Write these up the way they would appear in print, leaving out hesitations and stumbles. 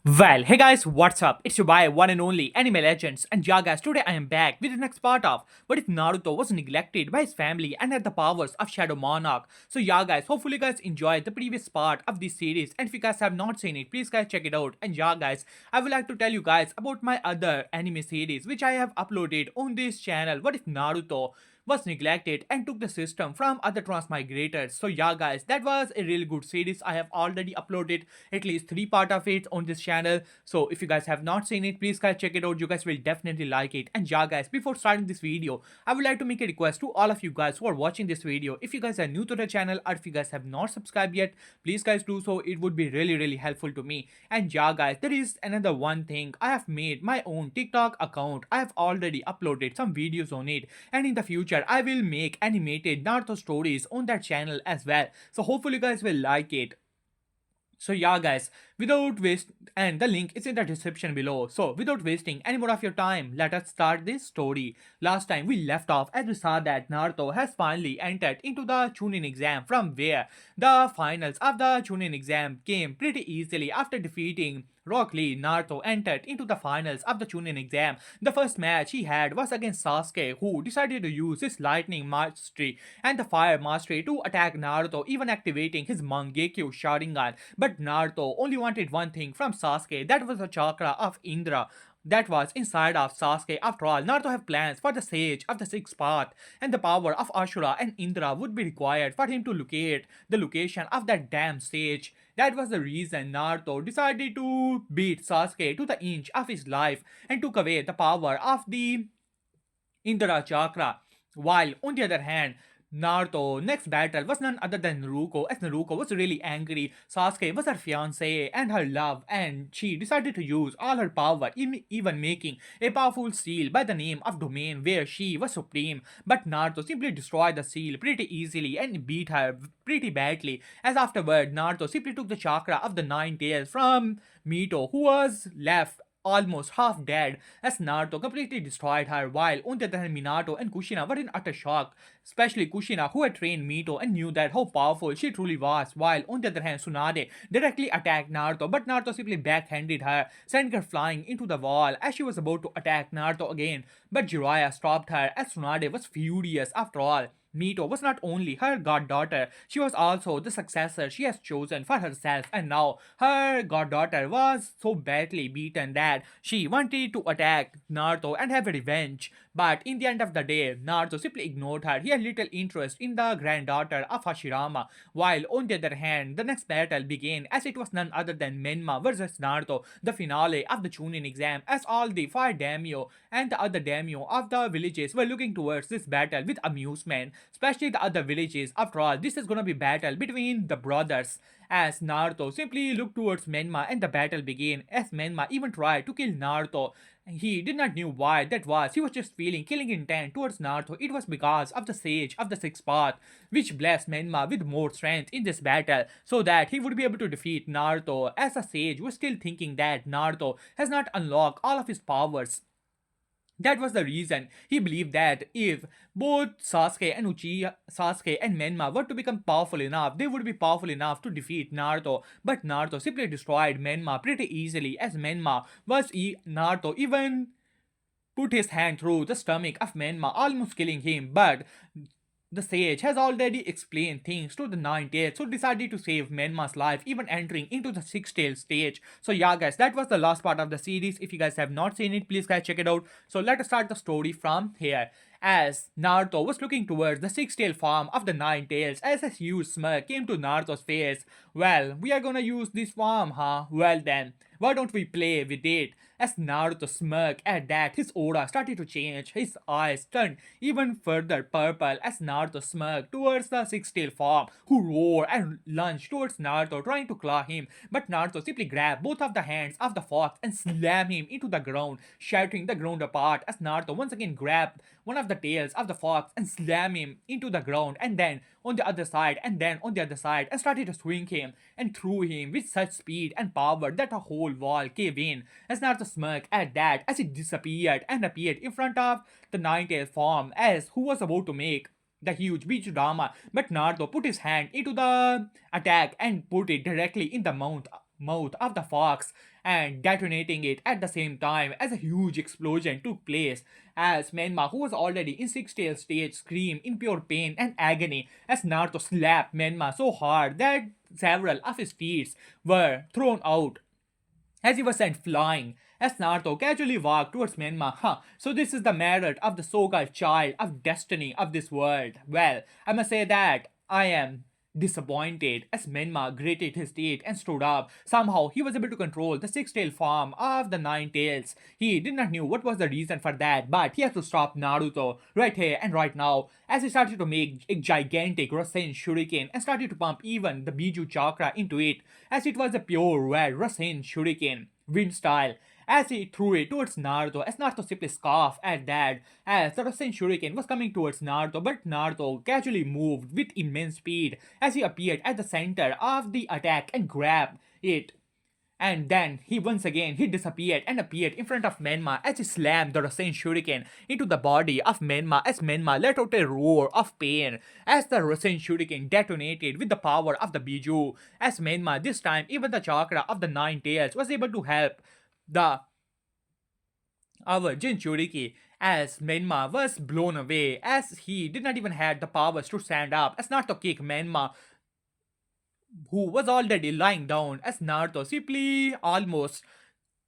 Well, hey guys, what's up? It's your boy, one and only Anime Legends, and yeah guys, today I am back with the next part of What If Naruto was neglected by his family and had the powers of Shadow Monarch. So yeah guys, hopefully you guys enjoyed the previous part of this series, and if you guys have not seen it, please guys check it out. And yeah guys, I would like to tell you guys about my other anime series which I have uploaded on this channel, What If Naruto was neglected and took the system from other transmigrators. So yeah guys, that was a really good series. I have already uploaded at least 3 part of it on this channel. So if you guys have not seen it, please guys check it out. You guys will definitely like it. And yeah guys, before starting this video, I would like to make a request to all of you guys who are watching this video. If you guys are new to the channel or if you guys have not subscribed yet, please guys do so. It would be really helpful to me. And yeah guys, there is another one thing. I have made my own TikTok account. I have already uploaded some videos on it, and in the future I will make animated Naruto stories on that channel as well. So hopefully you guys will like it. So yeah guys, without waste and the link is in the description below. So without wasting any more of your time, let us start this story. Last time we left off as we saw that Naruto has finally entered into the Chunin exam, from where the finals of the Chunin exam came pretty easily. After defeating Rock Lee, Naruto entered into the finals of the Chunin exam. The first match he had was against Sasuke, who decided to use his lightning mastery and the fire mastery to attack Naruto, even activating his Mangekyo Sharingan. But Naruto only wanted one thing from Sasuke, that was the chakra of Indra that was inside of Sasuke. After all, Naruto had plans for the Sage of the Sixth Path, and the power of Ashura and Indra would be required for him to locate the location of that damn Sage. That was the reason Naruto decided to beat Sasuke to the inch of his life and took away the power of the Indra Chakra. While on the other hand, Naruto next battle was none other than Naruto, as Naruto was really angry. Sasuke was her fiancé and her love, and she decided to use all her power, even making a powerful seal by the name of Domain, where she was supreme. But Naruto simply destroyed the seal pretty easily and beat her pretty badly, as afterward Naruto simply took the chakra of the Nine Tails from Mito, who was left almost half dead, as Naruto completely destroyed her, while on the other hand Minato and Kushina were in utter shock, especially Kushina, who had trained Mito and knew that how powerful she truly was, while on the other hand Tsunade directly attacked Naruto, but Naruto simply backhanded her, sending her flying into the wall as she was about to attack Naruto again. But Jiraiya stopped her, as Tsunade was furious. After all, Mito was not only her goddaughter, she was also the successor she has chosen for herself, and now her goddaughter was so badly beaten that she wanted to attack Naruto and have revenge. But in the end of the day, Naruto simply ignored her. He had little interest in the granddaughter of Hashirama. While on the other hand, the next battle began, as it was none other than Menma versus Naruto, the finale of the Chunin exam, as all the fire daimyo and the other daimyo of the villages were looking towards this battle with amusement, especially the other villages. After all, this is gonna be battle between the brothers, as Naruto simply looked towards Menma and the battle began, as Menma even tried to kill Naruto. He did not knew why that was. He was just feeling killing intent towards Naruto. It was because of the Sage of the Sixth Path, which blessed Menma with more strength in this battle, so that he would be able to defeat Naruto, as the Sage was still thinking that Naruto has not unlocked all of his powers. That was the reason he believed that if both Sasuke and Menma were to become powerful enough, they would be powerful enough to defeat Naruto. But Naruto simply destroyed Menma pretty easily, as Naruto even put his hand through the stomach of Menma, almost killing him. But the sage has already explained things to the Nine-Tails, so decided to save Menma's life, even entering into the Six-Tail stage. So yeah guys, that was the last part of the series. If you guys have not seen it, please guys check it out. So let us start the story from here. As Naruto was looking towards the Six-Tail farm of the Nine-Tails, as a huge smirk came to Naruto's face. Well, we are gonna use this farm, huh? Well then, why don't we play with it? As Naruto smirked at that, his aura started to change. His eyes turned even further purple as Naruto smirked towards the Six-Tail farm, who roared and lunged towards Naruto, trying to claw him. But Naruto simply grabbed both of the hands of the fox and slammed him into the ground, shattering the ground apart, as Naruto once again grabbed one of the tails of the fox and slammed him into the ground, and then on the other side, and started to swing him and threw him with such speed and power that a whole wall caved in. As Naruto smirked at that, as it disappeared and appeared in front of the Nine-Tail farm, as who was about to make the huge Bichudama, but Naruto put his hand into the attack and put it directly in the mouth mouth of the fox and detonating it at the same time as a huge explosion took place as Menma, who was already in six-tail stage, screamed in pure pain and agony as Naruto slapped Menma so hard that several of his teeth were thrown out as he was sent flying. As Naruto casually walked towards Menma, so this is the merit of the so-called child of destiny of this world. Well, I must say that I am disappointed as Menma gritted his teeth and stood up. Somehow he was able to control the six-tailed form of the nine tails. He did not know what was the reason for that, but he has to stop Naruto right here and right now as he started to make a gigantic Rasen Shuriken and started to pump even the Biju chakra into it as it was a pure red Rasen Shuriken, wind style. As he threw it towards Naruto, as Naruto simply scoffed at that, as the Rasen Shuriken was coming towards Naruto, but Naruto casually moved with immense speed as he appeared at the center of the attack and grabbed it. And then he disappeared and appeared in front of Menma as he slammed the Rasen Shuriken into the body of Menma as Menma let out a roar of pain as the Rasen Shuriken detonated with the power of the Biju. As Menma, this time even the chakra of the nine tails was able to help the our Jinchuriki as Menma was blown away as he did not even have the powers to stand up as not to kick Menma who was already lying down as Naruto simply almost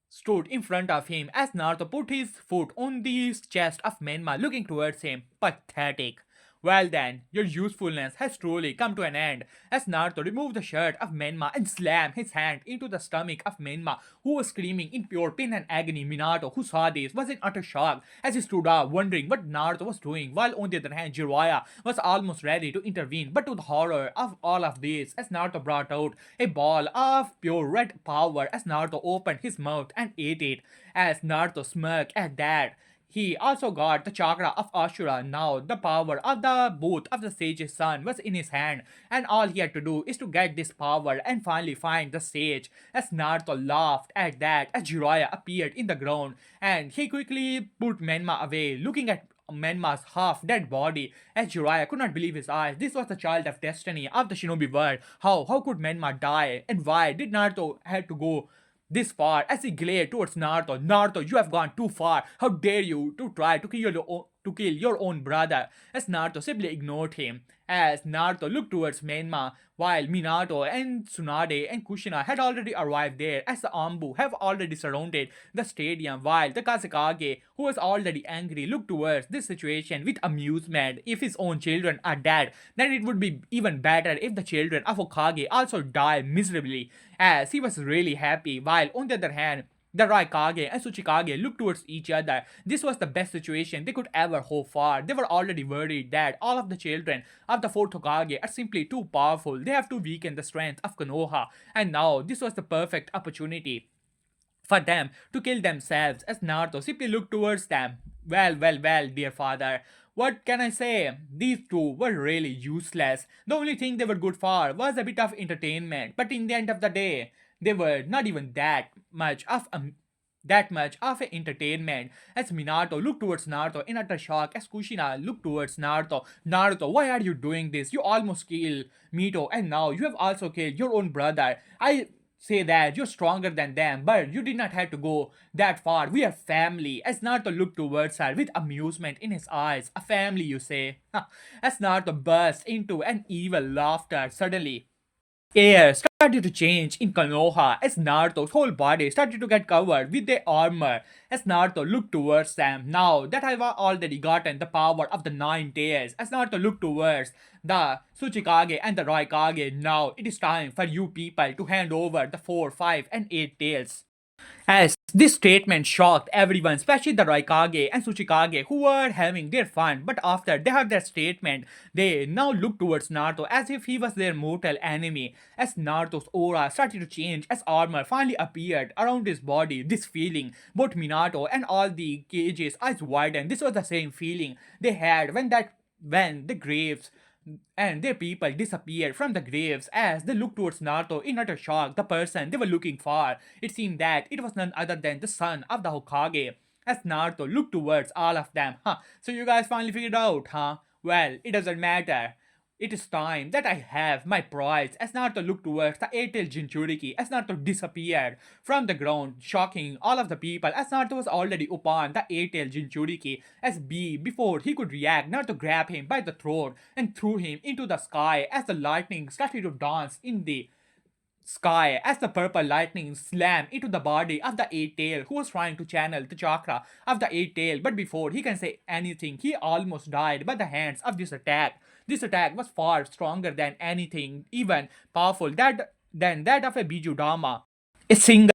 stood in front of him as Naruto put his foot on the chest of Menma looking towards him. Pathetic. Well then, your usefulness has truly come to an end as Naruto removed the shirt of Menma and slammed his hand into the stomach of Menma who was screaming in pure pain and agony. Minato, who saw this, was in utter shock as he stood up wondering what Naruto was doing while on the other hand Jiraiya was almost ready to intervene but to the horror of all of this as Naruto brought out a ball of pure red power as Naruto opened his mouth and ate it as Naruto smirked at that. He also got the chakra of Ashura. Now the power of the both of the sage's son was in his hand, and all he had to do is to get this power and finally find the sage. As Naruto laughed at that, as Jiraiya appeared in the ground, and he quickly put Menma away, looking at Menma's half-dead body, as Jiraiya could not believe his eyes. This was the child of destiny of the shinobi world. How could Menma die? And why did Naruto have to go this far as he glared towards Naruto? Naruto, you have gone too far. How dare you to try to kill your own brother? As Naruto simply ignored him. As Naruto looked towards Menma, while Minato and Tsunade and Kushina had already arrived there, as the Ambu have already surrounded the stadium, while the Kazekage, who was already angry, looked towards this situation with amusement. If his own children are dead, then it would be even better if the children of Okage also die miserably, as he was really happy, while on the other hand, the Raikage and Tsuchikage looked towards each other. This was the best situation they could ever hope for. They were already worried that all of the children of the 4th Hokage are simply too powerful. They have to weaken the strength of Konoha. And now, this was the perfect opportunity for them to kill themselves as Naruto simply looked towards them. Well, dear father. What can I say? These two were really useless. The only thing they were good for was a bit of entertainment. But in the end of the day, they were not even that much of an entertainment. As Minato looked towards Naruto in utter shock, as Kushina looked towards Naruto. Naruto, why are you doing this? You almost killed Mito, and now you have also killed your own brother. I say that you're stronger than them, but you did not have to go that far. We are family. As Naruto looked towards her with amusement in his eyes. A family, you say? As Naruto burst into an evil laughter suddenly. Air started to change in Konoha as Naruto's whole body started to get covered with their armor as Naruto looked towards them. Now that I've already gotten the power of the nine tails, as Naruto looked towards the Tsuchikage and the Raikage, now it is time for you people to hand over the 4, 5 and 8 tails. As this statement shocked everyone, especially the Raikage and Tsuchikage who were having their fun, but after they heard that statement, they now looked towards Naruto as if he was their mortal enemy. As Naruto's aura started to change as armor finally appeared around his body, this feeling, both Minato and all the cages eyes widened. This was the same feeling they had when the graves and their people disappeared from the graves as they looked towards Naruto in utter shock. The person they were looking for, it seemed that it was none other than the son of the Hokage. As Naruto looked towards all of them, So you guys finally figured out, huh? Well, it doesn't matter. it is time that I have my prize. As Naruto looked towards the Airtel Jinchuriki, as Naruto disappeared from the ground, shocking all of the people. As Naruto was already upon the Airtel Jinchuriki, as B, before he could react, Naruto grabbed him by the throat and threw him into the sky as the lightning started to dance in the sky as the purple lightning slammed into the body of the eight tail who was trying to channel the chakra of the eight tail. But before he can say anything, he almost died by the hands of this attack. This attack was far stronger than anything, even powerful than that of a Biju Dama. A single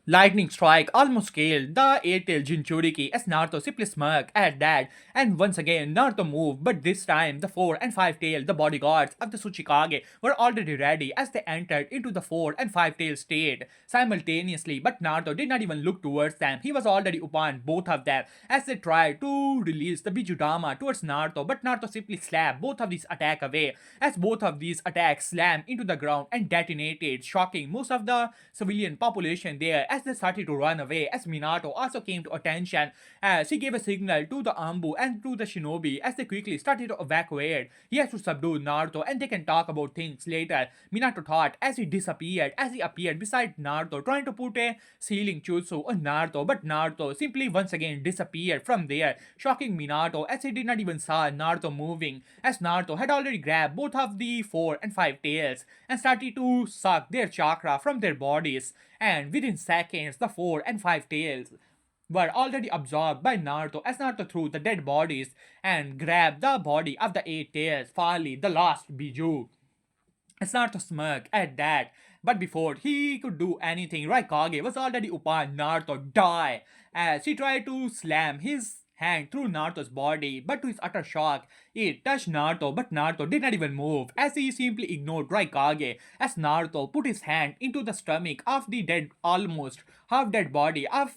lightning strike almost killed the Airtel Jinchuriki as Naruto simply smirked at that, and once again Naruto moved, but this time the 4 and 5 tail, the bodyguards of the Tsuchikage, were already ready as they entered into the 4 and 5 tail state simultaneously, but Naruto did not even look towards them. He was already upon both of them as they tried to release the Bijudama towards Naruto, but Naruto simply slapped both of these attacks away as both of these attacks slammed into the ground and detonated, shocking most of the civilian population there as they started to run away. As Minato also came to attention as he gave a signal to the Ambu and to the shinobi as they quickly started to evacuate. He has to subdue Naruto and they can talk about things later. Minato thought as he disappeared, as he appeared beside Naruto trying to put a sealing jutsu on Naruto, but Naruto simply once again disappeared from there, shocking Minato as he did not even saw Naruto moving, as Naruto had already grabbed both of the 4 and 5 tails and started to suck their chakra from their bodies, and within seconds the 4 and 5 tails were already absorbed by Naruto as Naruto threw the dead bodies and grabbed the body of the 8 tails, finally the last Biju. It's not to smirk at that, but before he could do anything, Raikage was already upon Naruto die as he tried to slam his hand through Naruto's body, but to his utter shock, it touched Naruto, but Naruto did not even move as he simply ignored Raikage as Naruto put his hand into the stomach of the dead, almost half dead body of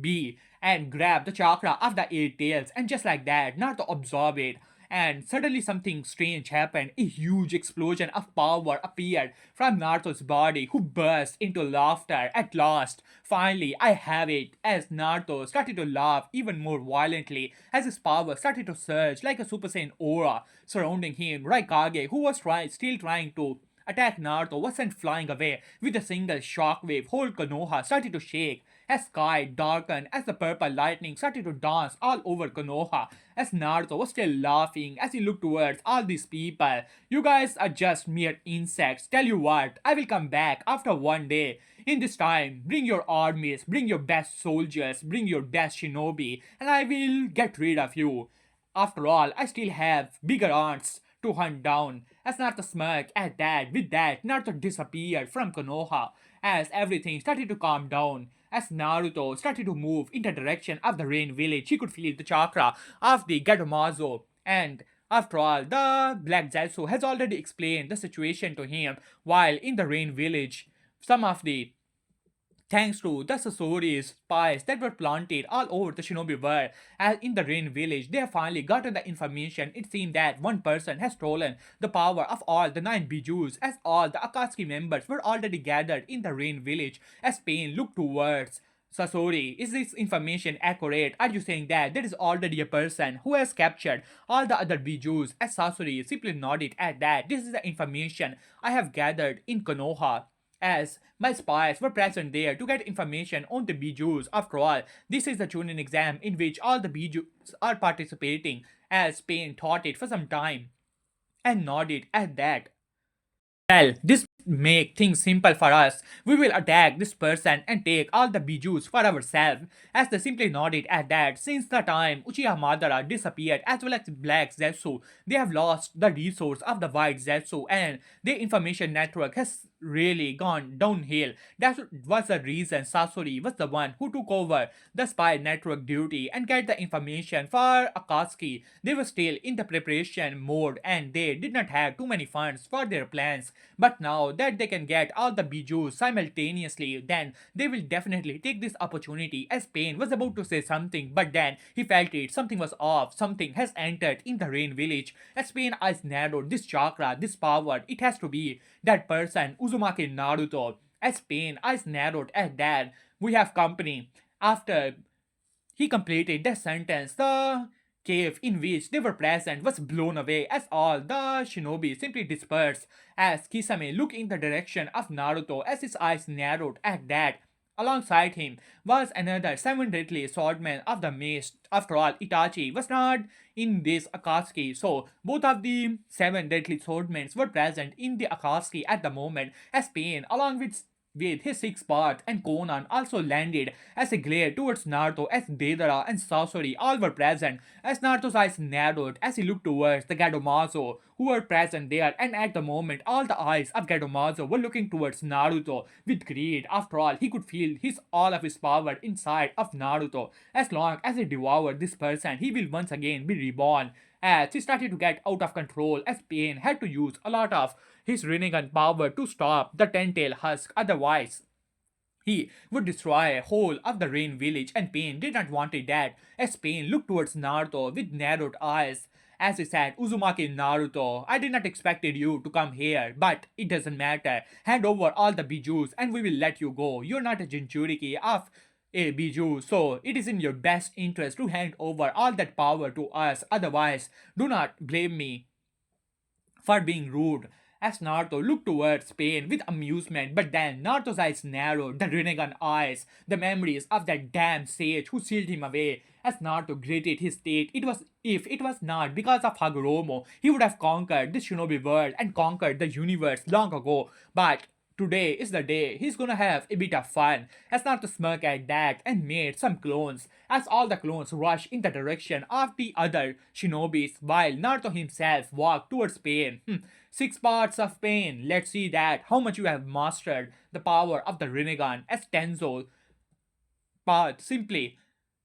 B and grabbed the chakra of the eight tails, and just like that, Naruto absorbed it. And suddenly something strange happened. A huge explosion of power appeared from Naruto's body, who burst into laughter. At last, finally, I have it. As Naruto started to laugh even more violently, as his power started to surge like a Super Saiyan aura surrounding him, Raikage, who was still trying to attack Naruto, was sent flying away with a single shockwave. Whole Konoha started to shake as sky darkened as the purple lightning started to dance all over Konoha as Naruto was still laughing as he looked towards all these people. You guys are just mere insects. Tell you what, I will come back after one day. In this time, bring your armies, bring your best soldiers, bring your best shinobi, and I will get rid of you. After all, I still have bigger ants to hunt down. As Naruto smirked at that, with that, Naruto disappeared from Konoha as everything started to calm down. As Naruto started to move in the direction of the rain village, he could feel the chakra of the Gadomazo. And after all, the Black Zetsu has already explained the situation to him while in the rain village. Some of the Thanks to the Sasori's spies that were planted all over the shinobi world, as in the Rain village, they have finally gotten the information. It seemed that one person has stolen the power of all the 9 Bijus, as all the Akatsuki members were already gathered in the Rain village. As Pain looked towards Sasori, is this information accurate? Are you saying that there is already a person who has captured all the other Bijus? As Sasori simply nodded at that, this is the information I have gathered in Konoha, as my spies were present there to get information on the Bijus. After all, this is the Chunin exam in which all the Bijus are participating, as Pain thought it for some time and nodded at that. Well, this make things simple for us. We will attack this person and take all the bijus for ourselves. As they simply nodded at that, since the time Uchiha Madara disappeared as well as Black Zetsu, they have lost the resource of the White Zetsu and their information network has really gone downhill. That was the reason Sasori was the one who took over the spy network duty and get the information for Akatsuki. They were still in the preparation mode and they did not have too many funds for their plans. But now that they can get all the bijus simultaneously, then they will definitely take this opportunity. As Pain was about to say something, but then he felt it. Something was off. Something has entered in the Rain village. As Pain eyes narrowed, this chakra, this power, it has to be that person, Uzumaki Naruto. As Pain eyes narrowed at that, we have company. After he completed the sentence, the cave in which they were present was blown away as all the shinobi simply dispersed as Kisame looked in the direction of Naruto as his eyes narrowed at that. Alongside him was another seven deadly swordman of the mist. After all, Itachi was not in this Akatsuki, so both of the seven deadly swordmen were present in the Akatsuki at the moment as Pain, along with his six path and Conan also landed as a glare towards Naruto as Deidara and Sasori all were present as Naruto's eyes narrowed as he looked towards the Gadomazo who were present there, and at the moment all the eyes of Gadomazo were looking towards Naruto with greed. After all, he could feel all of his power inside of Naruto. As long as he devoured this person, he will once again be reborn. As he started to get out of control, as Pain had to use a lot of his Rinnegan power to stop the ten-tail husk, otherwise he would destroy whole of the Rain village, and Pain did not want it that. As Pain looked towards Naruto with narrowed eyes, as he said, Uzumaki Naruto, I did not expected you to come here, but it doesn't matter. Hand over all the bijus and we will let you go. You're not a Jinchuriki of a biju, so it is in your best interest to hand over all that power to us. Otherwise, do not blame me for being rude. As Naruto looked towards Pain with amusement, but then Naruto's eyes narrowed, the Rinnegan eyes, the memories of that damn sage who sealed him away. As Naruto gritted his teeth, if it was not because of Hagoromo, he would have conquered this shinobi world and conquered the universe long ago. But today is the day he's gonna have a bit of fun. As Naruto smirked at that and made some clones, as all the clones rushed in the direction of the other shinobis while Naruto himself walked towards Pain. Six parts of Pain. Let's see that how much you have mastered the power of the Rinnegan as Tenzo path simply.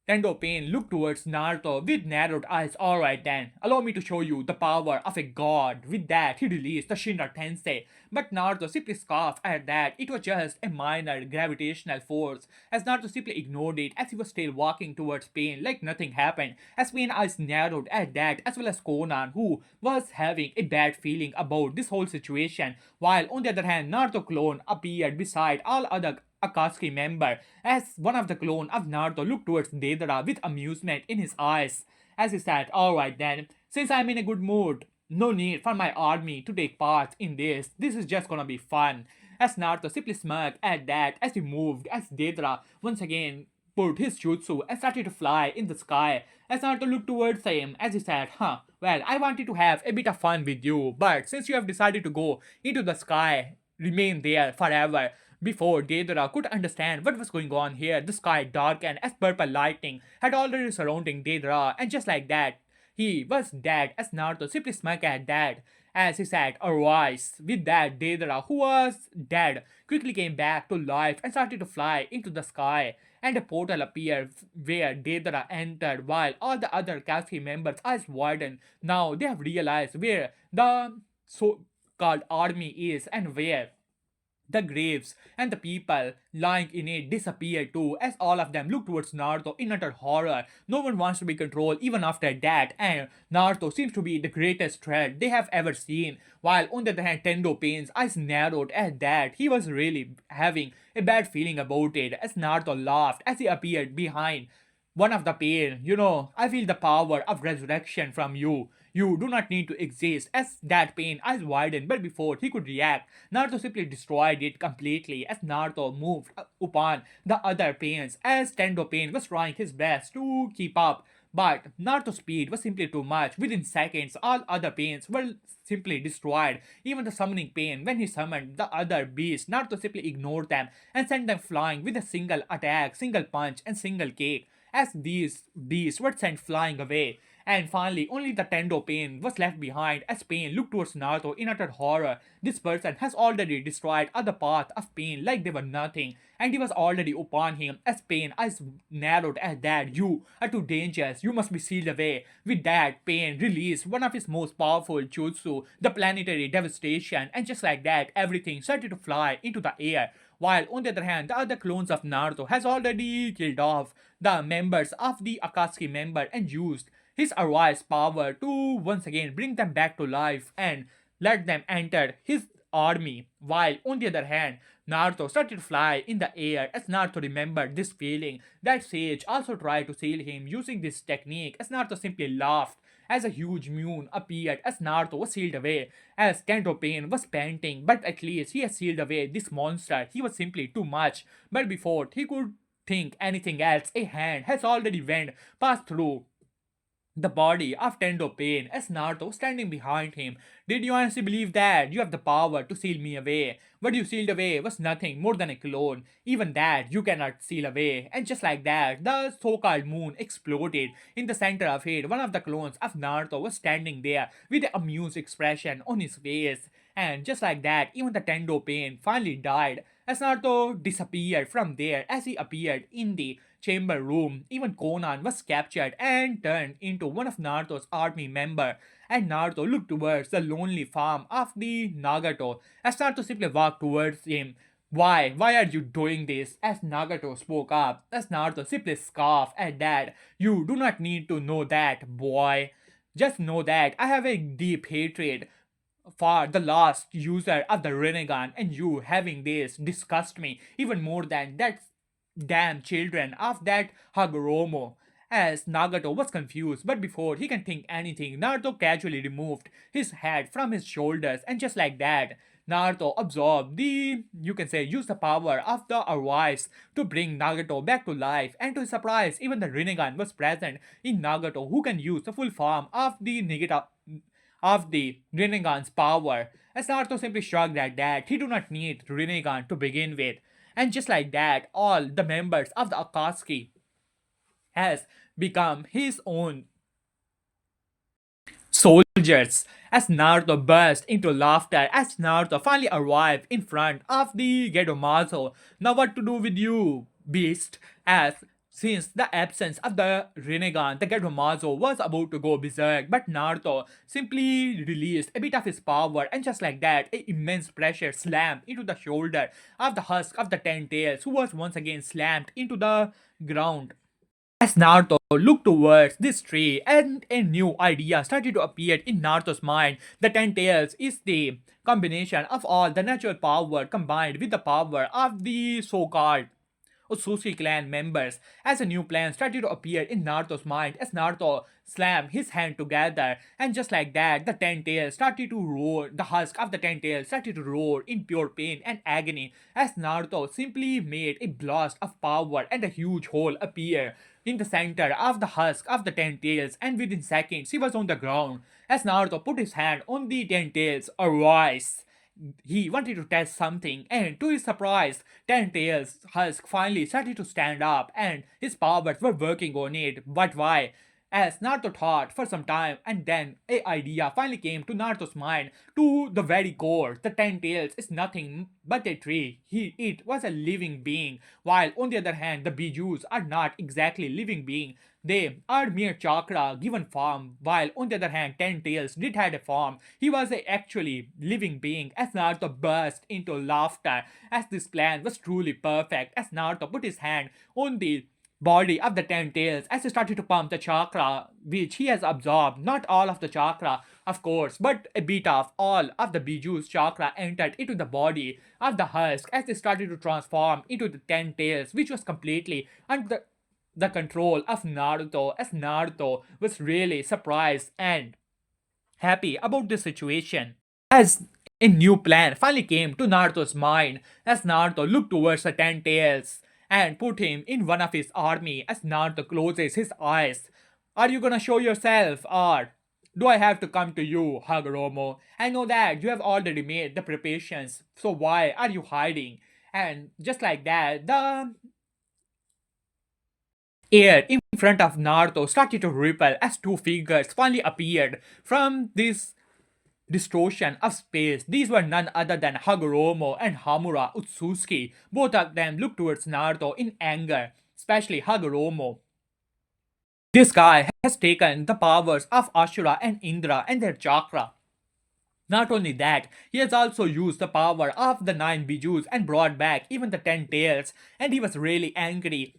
Tendo Pain looked towards Naruto with narrowed eyes. Alright then, allow me to show you the power of a god. With that, he released the Shinra Tensei. But Naruto simply scoffed at that. It was just a minor gravitational force. As Naruto simply ignored it as he was still walking towards Pain like nothing happened. As Pain eyes narrowed at that, as well as Conan, who was having a bad feeling about this whole situation. While on the other hand, Naruto clone appeared beside all other Akatsuki member as one of the clone of Naruto looked towards Deidara with amusement in his eyes as he said, alright then, since I'm in a good mood, no need for my army to take part in this. This is just gonna be fun. As Naruto simply smirked at that as he moved as Deidara once again put his jutsu and started to fly in the sky. As Naruto looked towards him as he said, well, I wanted to have a bit of fun with you, but since you have decided to go into the sky, remain there forever. Before Deidara could understand what was going on here, the sky darkened as purple lightning had already surrounding Deidara, and just like that, he was dead as Naruto simply smirked at that as he said, arise. With that, Deidara, who was dead, quickly came back to life and started to fly into the sky, and a portal appeared where Deidara entered while all the other Katsuki members' eyes widened. Now they have realized where the so-called army is and where the graves and the people lying in it disappeared too, as all of them looked towards Naruto in utter horror. No one wants to be controlled even after that, and Naruto seems to be the greatest threat they have ever seen. While on the other hand, Tendo Pain's eyes narrowed at that. He was really having a bad feeling about it, as Naruto laughed as he appeared behind one of the pain. I feel the power of resurrection from you. You do not need to exist. As that pain eyes widened, but before he could react, Naruto simply destroyed it completely as Naruto moved upon the other pains as Tendo Pain was trying his best to keep up. But Naruto's speed was simply too much. Within seconds, all other pains were simply destroyed. Even the summoning pain, when he summoned the other beasts, Naruto simply ignored them and sent them flying with a single attack, single punch, and single kick as these beasts were sent flying away. And finally, only the Tendo Pain was left behind as Pain looked towards Naruto in utter horror. This person has already destroyed other path of Pain like they were nothing, and he was already upon him as Pain eyes narrowed at that. You are too dangerous, you must be sealed away. With that, Pain released one of his most powerful jutsu, the planetary devastation, and just like that, everything started to fly into the air. While on the other hand, the other clones of Naruto has already killed off the members of the Akatsuki member and used his Arise power to once again bring them back to life and let them enter his army, while on the other hand, Naruto started to fly in the air as Naruto remembered this feeling. That sage also tried to seal him using this technique as Naruto simply laughed as a huge moon appeared as Naruto was sealed away. As Tendo Pain was panting, but at least he has sealed away this monster. He was simply too much. But before he could think anything else, a hand has already went passed through the body of Tendo Pain as Naruto was standing behind him. Did you honestly believe that you have the power to seal me away? What you sealed away was nothing more than a clone. Even that you cannot seal away. And just like that, the so-called moon exploded. In the center of it, one of the clones of Naruto was standing there with an amused expression on his face. And just like that, even the Tendo Pain finally died as Naruto disappeared from there as he appeared in the chamber room. Even Conan was captured and turned into one of Naruto's army member. And Naruto looked towards the lonely farm of the Nagato as Naruto simply walked towards him. Why? Why are you doing this? As Nagato spoke up, as Naruto simply scoffed at that. You do not need to know that, boy. Just know that I have a deep hatred for the last user of the Rinnegan, and you having this disgust me even more than that damn children of that Hagoromo. As Nagato was confused, but before he can think anything, Naruto casually removed his head from his shoulders, and just like that, Naruto absorbed the, you can say, use the power of the Arwise to bring Nagato back to life. And to his surprise, even the Rinnegan was present in Nagato, who can use the full form of the Nigata of the Rinnegan's power. As Naruto simply shrugged at that, he do not need Rinnegan to begin with. And just like that, all the members of the Akatsuki has become his own soldiers. As Naruto burst into laughter as Naruto finally arrived in front of the Gedomazo. Now what to do with you, beast? As since the absence of the Rinnegan, the Gedomazo was about to go berserk, but Naruto simply released a bit of his power, and just like that, a immense pressure slammed into the shoulder of the husk of the Ten Tails, who was once again slammed into the ground. As Naruto looked towards this tree, and a new idea started to appear in Naruto's mind. The Ten Tails is the combination of all the natural power combined with the power of the so-called Usushi clan members. As a new plan started to appear in Naruto's mind as Naruto slammed his hand together, and just like that, the Ten Tails started to roar. The husk of the Ten Tails started to roar in pure pain and agony as Naruto simply made a blast of power and a huge hole appear in the center of the husk of the Ten Tails, and within seconds he was on the ground. As Naruto put his hand on the Ten Tails' arise, he wanted to test something, and to his surprise, Ten Tails' husk finally started to stand up, and his powers were working on it. But why? As Naruto thought for some time, and then a idea finally came to Naruto's mind. To the very core, the Ten Tails is nothing but a tree. It was a living being, while on the other hand, the Bijus are not exactly living being. They are mere chakra given form, while on the other hand, Ten Tails did have a form. He was a actually living being. As Naruto burst into laughter, as this plan was truly perfect, as Naruto put his hand on the body of the Ten Tails as he started to pump the chakra which he has absorbed. Not all of the chakra, of course, but a bit of all of the Biju's chakra entered into the body of the husk as they started to transform into the Ten Tails, which was completely under the control of Naruto, as Naruto was really surprised and happy about this situation. As a new plan finally came to Naruto's mind, as Naruto looked towards the Ten Tails and put him in one of his army, as Naruto closes his eyes. Are you gonna show yourself, or do I have to come to you, Hagoromo? I know that you have already made the preparations, so why are you hiding? And just like that, the air in front of Naruto started to ripple as two figures finally appeared from this distortion of space. These were none other than Hagoromo and Hamura Utsuki. Both of them looked towards Naruto in anger, especially Hagoromo. This guy has taken the powers of Ashura and Indra and their chakra. Not only that, he has also used the power of the 9 Bijus and brought back even the 10 Tails, and he was really angry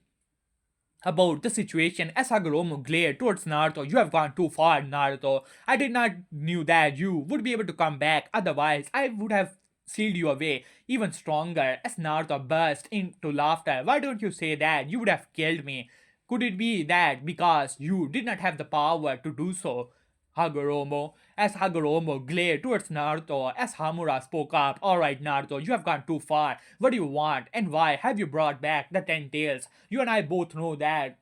about the situation as Hagoromo glared towards Naruto. You have gone too far, Naruto. I did not knew that you would be able to come back. Otherwise, I would have sealed you away even stronger. As Naruto burst into laughter. Why don't you say that? You would have killed me. Could it be that because you did not have the power to do so? Hagoromo. As Hagoromo glared towards Naruto, as Hamura spoke up, Alright, Naruto, you have gone too far. What do you want, and why have you brought back the Ten Tails? You and I both know that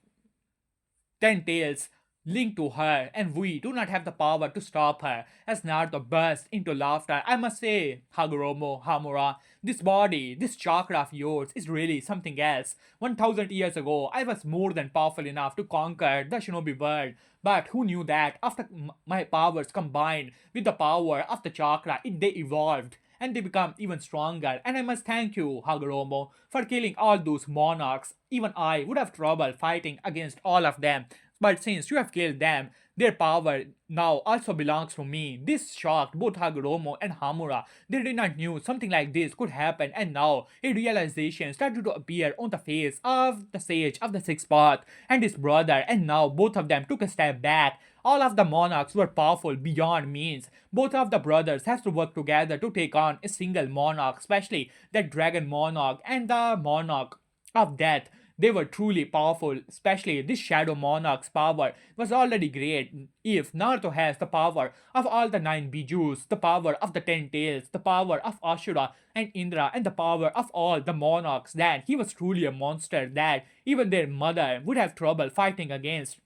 Ten Tails linked to her, and we do not have the power to stop her. As Naruto burst into laughter, I must say, Hagoromo, Hamura, this body, this chakra of yours is really something else. 1000 years ago, I was more than powerful enough to conquer the shinobi world. But who knew that after my powers combined with the power of the chakra, they evolved and they become even stronger. And I must thank you, Hagoromo, for killing all those monarchs. Even I would have trouble fighting against all of them. But since you have killed them, their power now also belongs to me. This shocked both Hagoromo and Hamura. They did not knew something like this could happen, and now a realization started to appear on the face of the sage of the sixth path and his brother, and now both of them took a step back. All of the monarchs were powerful beyond means. Both of the brothers have to work together to take on a single monarch, especially the dragon monarch and the monarch of death. They were truly powerful, especially this Shadow Monarch's power was already great. If Naruto has the power of all the 9 bijus, the power of the 10 tails, the power of Ashura and Indra, and the power of all the monarchs, then he was truly a monster that even their mother would have trouble fighting against.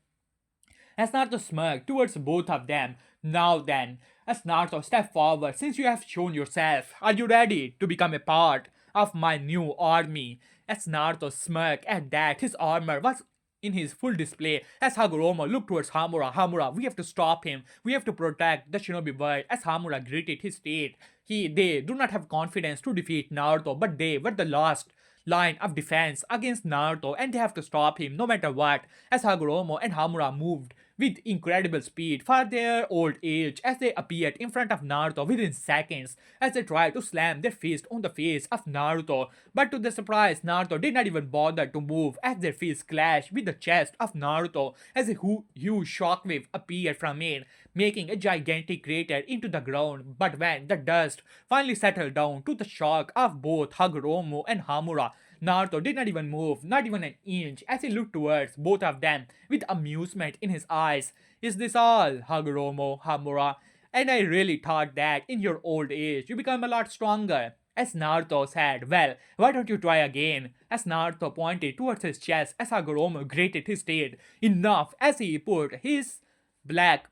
As Naruto smirked towards both of them, now then, as Naruto stepped forward, since you have shown yourself, are you ready to become a part of my new army? As Naruto smirked at that, his armor was in his full display. As Hagoromo looked towards Hamura, Hamura, we have to stop him. We have to protect the shinobi world. As Hamura greeted his state, they do not have confidence to defeat Naruto, but they were the last line of defense against Naruto, and they have to stop him no matter what. As Hagoromo and Hamura moved with incredible speed for their old age, as they appeared in front of Naruto within seconds, as they tried to slam their fist on the face of Naruto. But to their surprise, Naruto did not even bother to move as their fists clashed with the chest of Naruto as a huge shockwave appeared from it, making a gigantic crater into the ground. But when the dust finally settled down to the shock of both Hagoromo and Hamura, Naruto did not even move, not even an inch, as he looked towards both of them with amusement in his eyes. Is this all, Hagoromo, Hamura? And I really thought that in your old age you become a lot stronger. As Naruto said, well, why don't you try again? As Naruto pointed towards his chest as Hagoromo grated his teeth enough as he put his black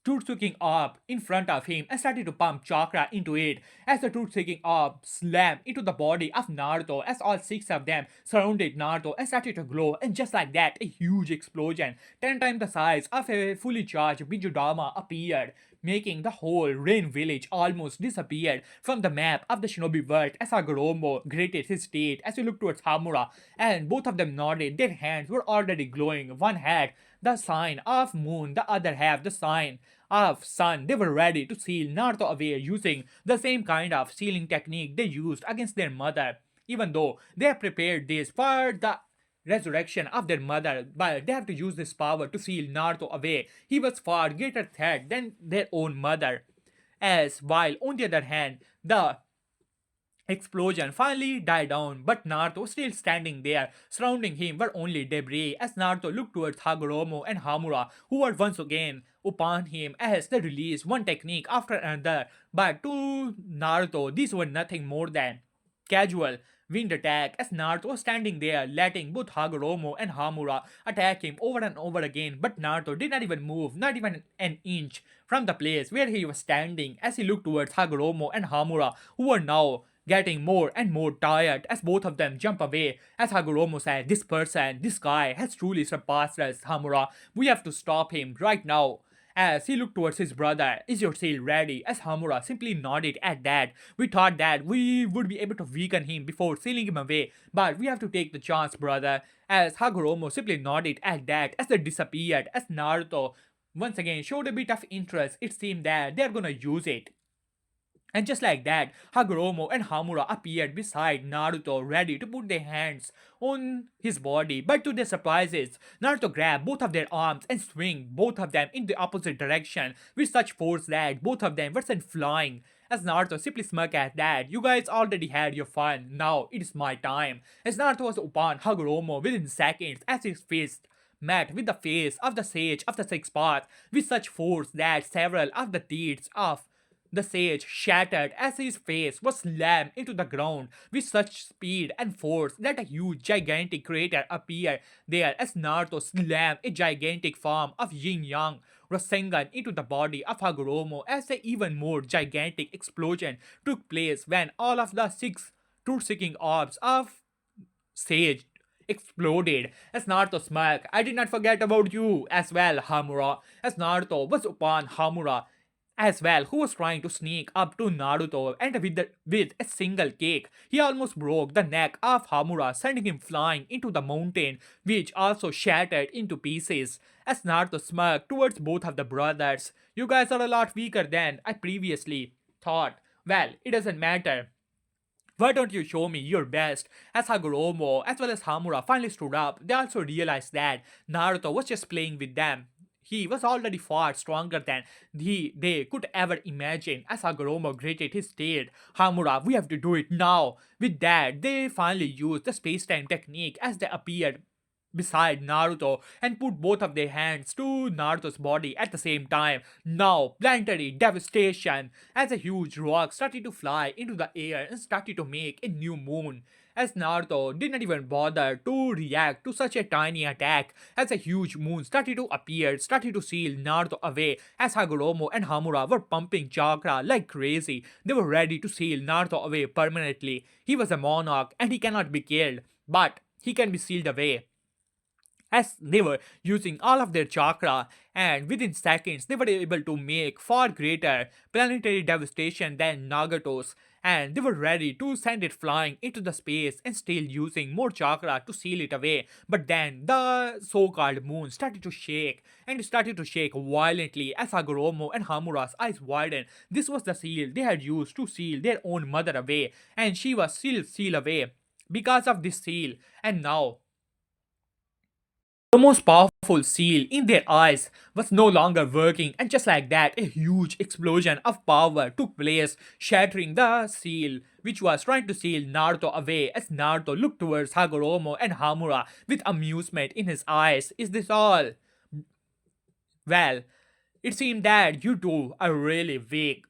truth-seeking orb in front of him and started to pump chakra into it as the truth-seeking orb slammed into the body of Naruto as all 6 of them surrounded Naruto and started to glow, and just like that a huge explosion 10 times the size of a fully charged Bijudama appeared, making the whole Rain Village almost disappear from the map of the shinobi world. As Hagoromo gritted his teeth as he looked towards Hamura, and both of them nodded. Their hands were already glowing. One had the sign of moon, the other have the sign of sun. They were ready to seal Naruto away using the same kind of sealing technique they used against their mother. Even though they have prepared this for the resurrection of their mother, but they have to use this power to seal Naruto away. He was far greater threat than their own mother. As while on the other hand, the explosion finally died down, but Naruto was still standing there. Surrounding him were only debris as Naruto looked towards Hagoromo and Hamura, who were once again upon him as they released one technique after another. But to Naruto, these were nothing more than casual wind attack as Naruto was standing there letting both Hagoromo and Hamura attack him over and over again, but Naruto did not even move, not even an inch from the place where he was standing as he looked towards Hagoromo and Hamura, who were now getting more and more tired as both of them jump away. As Hagoromo said, this person, this guy has truly surpassed us, Hamura. We have to stop him right now. As he looked towards his brother, is your seal ready? As Hamura simply nodded at that. We thought that we would be able to weaken him before sealing him away, but we have to take the chance, brother. As Hagoromo simply nodded at that as they disappeared, as Naruto once again showed a bit of interest. It seemed that they're gonna use it. And just like that, Hagoromo and Hamura appeared beside Naruto, ready to put their hands on his body. But to their surprises, Naruto grabbed both of their arms and swing both of them in the opposite direction with such force that both of them were sent flying. As Naruto simply smirked at that. You guys already had your fun. Now it is my time. As Naruto was upon Hagoromo within seconds as his fist met with the face of the sage of the sixth path with such force that several of the teeth of the sage shattered as his face was slammed into the ground with such speed and force that a huge gigantic crater appeared there as Naruto slammed a gigantic form of Yin Yang Rasengan into the body of Hagoromo as an even more gigantic explosion took place when all of the six truth-seeking orbs of Sage exploded as Naruto smirked. I did not forget about you as well, Hamura. As Naruto was upon Hamura as well, who was trying to sneak up to Naruto and with a single kick, he almost broke the neck of Hamura, sending him flying into the mountain, which also shattered into pieces. As Naruto smirked towards both of the brothers, you guys are a lot weaker than I previously thought. Well, it doesn't matter. Why don't you show me your best? As Hagoromo as well as Hamura finally stood up, they also realized that Naruto was just playing with them. He was already far stronger than they could ever imagine. As Hagoromo gritted his teeth, Hamura, we have to do it now. With that, they finally used the space-time technique as they appeared beside Naruto and put both of their hands to Naruto's body at the same time. Now, planetary devastation as a huge rock started to fly into the air and started to make a new moon. As Naruto did not even bother to react to such a tiny attack, as a huge moon started to appear, started to seal Naruto away, as Hagoromo and Hamura were pumping chakra like crazy. They were ready to seal Naruto away permanently. He was a monarch and he cannot be killed, but he can be sealed away as they were using all of their chakra, and within seconds they were able to make far greater planetary devastation than Nagato's, and they were ready to send it flying into the space and still using more chakra to seal it away. But then the so-called moon started to shake, and it started to shake violently as Hagoromo and Hamura's eyes widened. This was the seal they had used to seal their own mother away, and she was still sealed away because of this seal. And now the most powerful seal in their eyes was no longer working, and just like that, a huge explosion of power took place, shattering the seal, which was trying to seal Naruto away. As Naruto looked towards Hagoromo and Hamura with amusement in his eyes. Is this all? Well, it seemed that you two are really weak.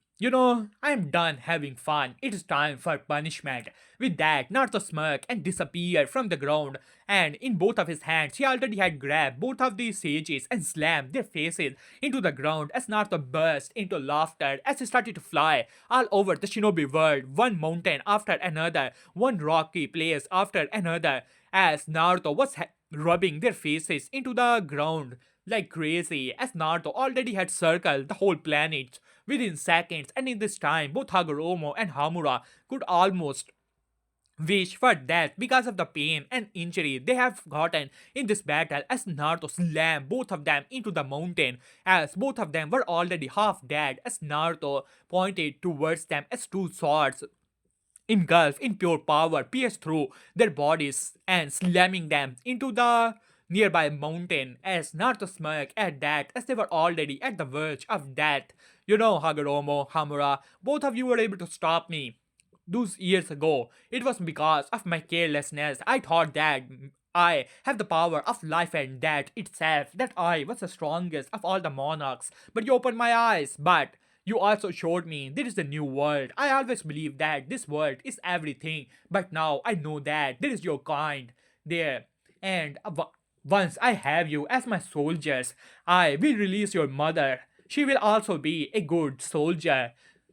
I'm done having fun. It is time for punishment. With that, Naruto smirked and disappeared from the ground, and in both of his hands, he already had grabbed both of these sages and slammed their faces into the ground as Naruto burst into laughter as he started to fly all over the shinobi world, one mountain after another, one rocky place after another, as Naruto was rubbing their faces into the ground like crazy, as Naruto already had circled the whole planet within seconds, and in this time, both Hagoromo and Hamura could almost wish for death because of the pain and injury they have gotten in this battle as Naruto slammed both of them into the mountain as both of them were already half dead as Naruto pointed towards them as two swords engulfed in pure power pierced through their bodies and slamming them into the nearby mountain as Naruto smirked at that as they were already at the verge of death. Hagoromo, Hamura, both of you were able to stop me those years ago. It was because of my carelessness. I thought that I have the power of life and death itself, that I was the strongest of all the monarchs. But you opened my eyes. But you also showed me there is a new world. I always believed that this world is everything. But now I know that there is your kind there. And once I have you as my soldiers, I will release your mother. She will also be a good soldier.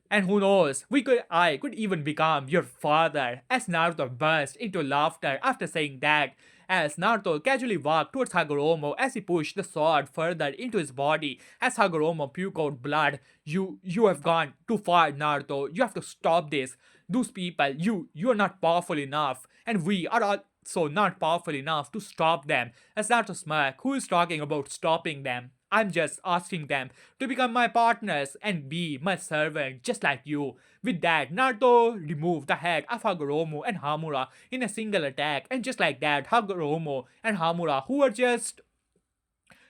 And who knows, I could even become your father. As Naruto burst into laughter after saying that, as Naruto casually walked towards Hagoromo as he pushed the sword further into his body, as Hagoromo puked out blood. You have gone too far, Naruto. You have to stop this. Those people, you are not powerful enough, and we are also not powerful enough to stop them. As Naruto smirked, who is talking about stopping them? I'm just asking them to become my partners and be my servant just like you. With that, Naruto removed the head of Hagoromo and Hamura in a single attack, and just like that, Hagoromo and Hamura, who were just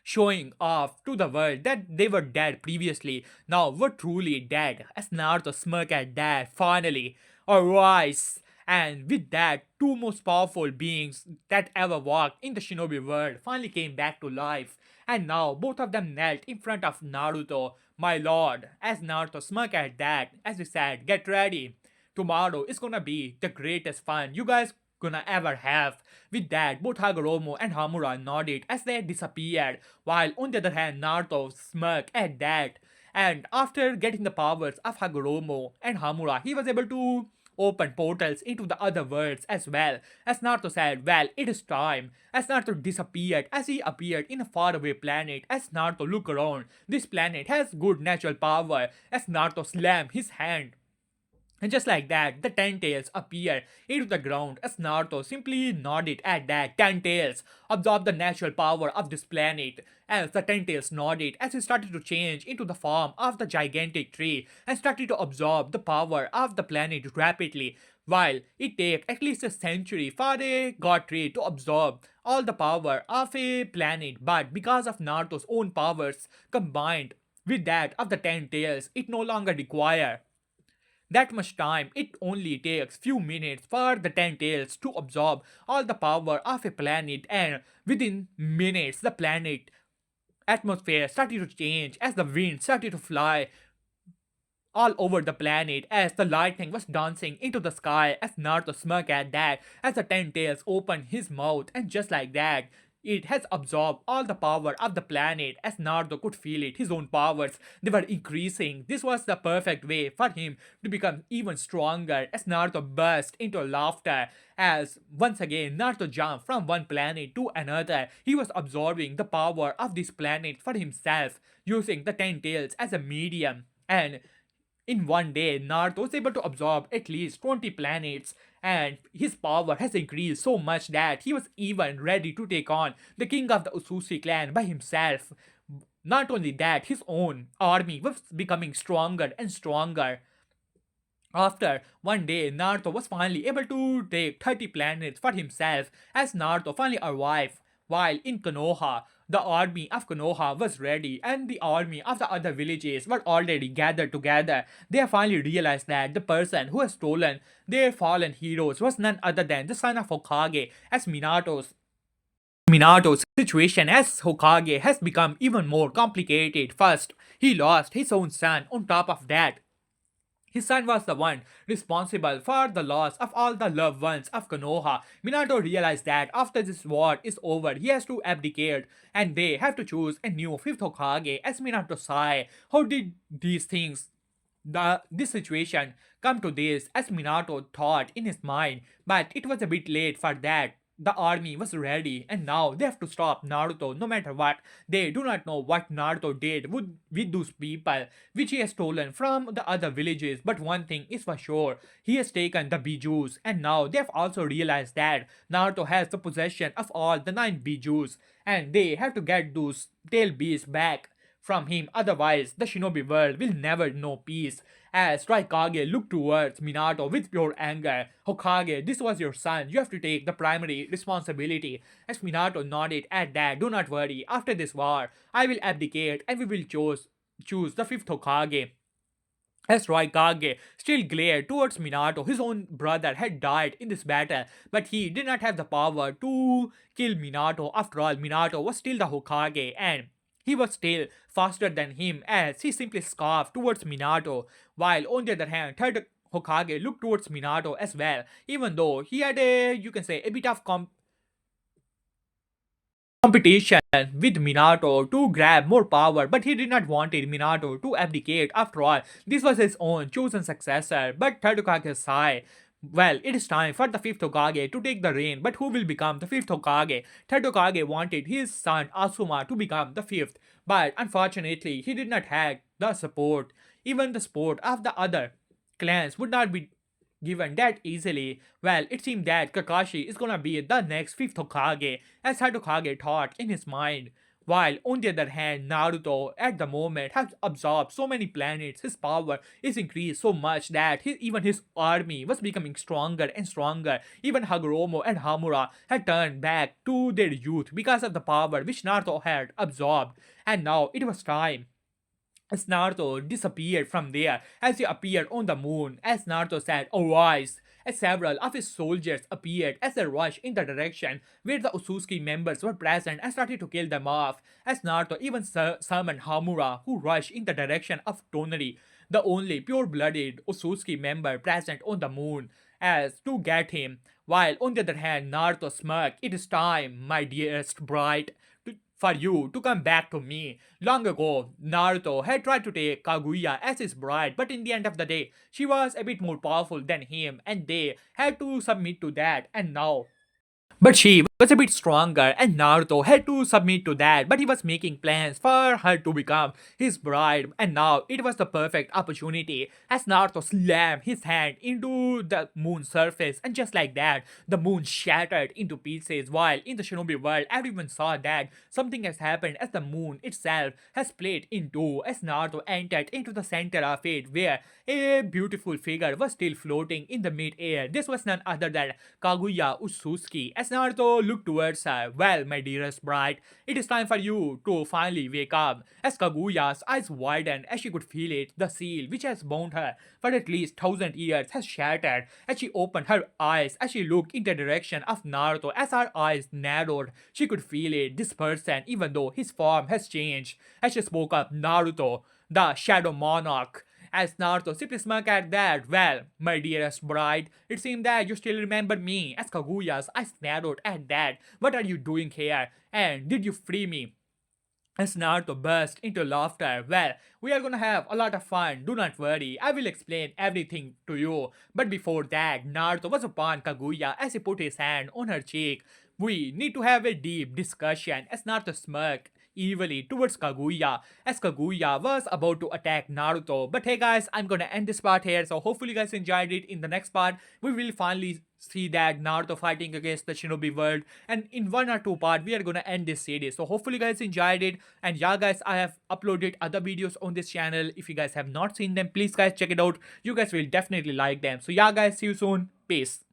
showing off to the world that they were dead previously, now were truly dead, as Naruto smirked at that finally. Alright, and with that, two most powerful beings that ever walked in the shinobi world finally came back to life, and now both of them knelt in front of Naruto, my lord, as Naruto smirked at that, as he said, get ready. Tomorrow is gonna be the greatest fun you guys gonna ever have. With that, both Hagoromo and Hamura nodded as they disappeared, while on the other hand, Naruto smirked at that. And after getting the powers of Hagoromo and Hamura, he was able to open portals into the other worlds as well. As Naruto said, well, it is time. As Naruto disappeared, as he appeared in a faraway planet, as Naruto looked around, this planet has good natural power. As Naruto slammed his hand, and just like that, the ten tails appear into the ground as Naruto simply nodded at that. Ten tails absorb the natural power of this planet. As the ten tails nodded, as he started to change into the form of the gigantic tree and started to absorb the power of the planet rapidly. While it takes at least a century for a god tree to absorb all the power of a planet, but because of Naruto's own powers combined with that of the ten tails, it no longer requires that much time. It only takes few minutes for the ten tails to absorb all the power of a planet, and within minutes the planet atmosphere started to change as the wind started to fly all over the planet as the lightning was dancing into the sky. As Naruto smirked at that, as the ten tails opened his mouth, and just like that, it has absorbed all the power of the planet. As Naruto could feel it, his own powers, they were increasing. This was the perfect way for him to become even stronger. As Naruto burst into laughter, as once again Naruto jumped from one planet to another. He was absorbing the power of this planet for himself, using the ten tails as a medium. And in one day, Naruto was able to absorb at least 20 planets, and his power has increased so much that he was even ready to take on the king of the Usushi clan by himself. Not only that, his own army was becoming stronger and stronger. After one day, Naruto was finally able to take 30 planets for himself as Naruto finally arrived. While in Konoha, the army of Konoha was ready and the army of the other villages were already gathered together. They finally realized that the person who had stolen their fallen heroes was none other than the son of Hokage, as Minato's situation as Hokage has become even more complicated. First, he lost his own son. On top of that, his son was the one responsible for the loss of all the loved ones of Konoha. Minato realized that after this war is over, he has to abdicate and they have to choose a new fifth Hokage. As Minato sighed, how did these things, this situation come to this, as Minato thought in his mind, but it was a bit late for that. The army was ready and now they have to stop Naruto no matter what. They do not know what Naruto did with those people which he has stolen from the other villages, but one thing is for sure, he has taken the bijus, and now they have also realized that Naruto has the possession of all the 9 bijus and they have to get those tail beasts back from him, otherwise the shinobi world will never know peace. As Raikage looked towards Minato with pure anger, Hokage, this was your son, you have to take the primary responsibility. As Minato nodded at that, do not worry, after this war, I will abdicate and we will choose the fifth Hokage. As Raikage still glared towards Minato, his own brother had died in this battle, but he did not have the power to kill Minato. After all, Minato was still the Hokage and he was still faster than him, as he simply scoffed towards Minato, while on the other hand, third Hokage looked towards Minato as well, even though he had you can say, a bit of competition with Minato to grab more power, but he did not wanted Minato to abdicate. After all, this was his own chosen successor. But third Hokage sighed. Well, it is time for the fifth Hokage to take the reign, but who will become the fifth Hokage? Third Hokage wanted his son Asuma to become the fifth, but unfortunately, he did not have the support. Even the support of the other clans would not be given that easily. Well, it seemed that Kakashi is gonna be the next fifth Hokage, as Third Hokage thought in his mind. While on the other hand, Naruto at the moment has absorbed so many planets, his power is increased so much that even his army was becoming stronger and stronger. Even Hagoromo and Hamura had turned back to their youth because of the power which Naruto had absorbed. And now it was time as Naruto disappeared from there, as he appeared on the moon, as Naruto said, "Arise!" As several of his soldiers appeared as they rushed in the direction where the Ususuki members were present and started to kill them off, as Naruto even summoned Hamura, who rushed in the direction of Tonari, the only pure-blooded Ususuki member present on the moon, as to get him. While on the other hand, Naruto smirked, "It is time, my dearest bride, for you to come back to me." Long ago, Naruto had tried to take Kaguya as his bride, but in the end of the day, she was a bit more powerful than him, and they had to submit to that. And now but she was a bit stronger, and Naruto had to submit to that. But he was making plans for her to become his bride, and now it was the perfect opportunity as Naruto slammed his hand into the moon's surface, and just like that, the moon shattered into pieces. While in the shinobi world, everyone saw that something has happened as the moon itself has split in two as Naruto entered into the center of it, where a beautiful figure was still floating in the mid-air. This was none other than Kaguya Ususuki. As Naruto looked towards her, "Well, my dearest bride, it is time for you to finally wake up." As Kaguya's eyes widened as she could feel it, the seal which has bound her for at least 1,000 years has shattered. As she opened her eyes, as she looked in the direction of Naruto, as her eyes narrowed, she could feel it. This person, even though his form has changed, as she spoke up, "Naruto, the Shadow Monarch." As Naruto simply smirked at that, "Well, my dearest bride, it seemed that you still remember me." As Kaguya's eyes narrowed at that, "What are you doing here? And did you free me?" As Naruto burst into laughter, "Well, we are gonna have a lot of fun. Do not worry. I will explain everything to you." But before that, Naruto was upon Kaguya as he put his hand on her cheek. "We need to have a deep discussion." As Naruto smirked evilly towards Kaguya, as Kaguya was about to attack Naruto. But hey guys, I'm gonna end this part here. So hopefully you guys enjoyed it. In the next part, we will finally see that Naruto fighting against the shinobi world, and in one or two part we are gonna end this series. So hopefully you guys enjoyed it. And yeah guys, I have uploaded other videos on this channel. If you guys have not seen them, please guys check it out. You guys will definitely like them. So yeah guys, see you soon. Peace.